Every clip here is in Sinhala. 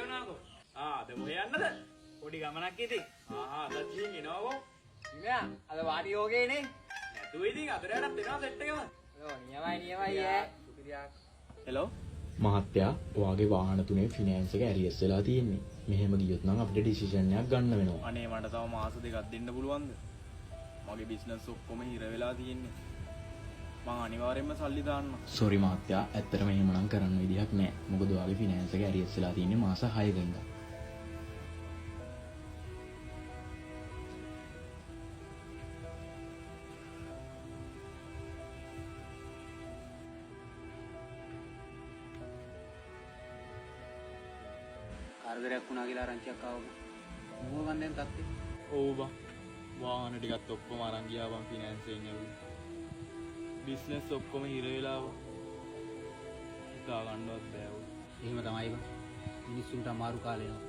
වුණාකෝ. අද මොහේ යන්නද? පොඩි ගමනක් ඉතින්. අද ජීන් එනවකෝ. ඉමයා අද වාඩි යෝගේනේ. නැතුව ඉතින් අදරටත් එනවා සෙට් එකම. නියමයි ඈ. හෙලෝ. මහත්තයා ඔයාගේ වාහන තුනේ ෆිනෑන්ස් එක ඇරියස් වෙලා තියෙන්නේ. මෙහෙම ගියොත් නම් අපිට ඩිසිෂන් එකක් ගන්න වෙනවා. අනේ මට තව මාස දෙකක් දෙන්න පුළුවන්ද? මගේ බිස්නස් ඔක්කොම හිර වෙලා තියෙන්නේ. මං අනිවාර්යයෙන්ම සල්ලි දාන්න. සෝරි මහත්තයා, ඇත්තටම එහෙමනම් කරන්න විදිහක් නැහැ. මොකද ඔයාගේ ෆිනෑන්ස් එක ඇරියස් වෙලා තියෙන්නේ මාස 6ක ඉඳන්. කාර්යයක් වුණා කියලා ආරංචියක් ආවම මොකෝ ගන්නෙන් තත්ති? ඔව් බා. වාහන ටිකත් ඔක්කොම අරන් ගියා බං ෆිනෑන්ස් එකෙන් ඇවිල්ලා. බිස්නස් ඔක්කොම හිර වෙලා හිතා ගන්නවත් බෑ. එහෙම තමයි බං. මිනිස්සුන්ට අමාරු කාලේනවා.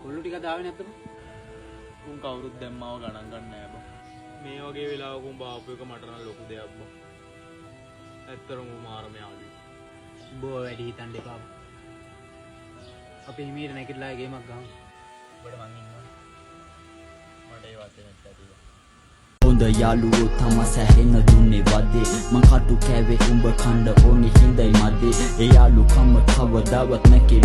කොල්ලු ටික දාවේ නැත්තම? උන් කවුරුත් දැම්මව ගණන් ගන්න නෑ බං. මේ වගේ වෙලාවක උන් බාපු එක මට නම් ලොකු දෙයක් බං. ඇත්තටම මාරම යාළුවෙක්. බෝ වැඩි හිතන්න එපා. අපි හිමීට නැගිටලා ගේමක් ගහමු. ඔබට මං ඉන්නවා. මට ඒ වාතේ නැත්තේ. හොඳ යාළුවෝ තම සැහෙන දුන්නේ වදේ මං කටු කෑවේ උඹ කණ්ඩ ඕනි හිඳයි මදේ ඒ යාළුකම කවදාවත් නැකේ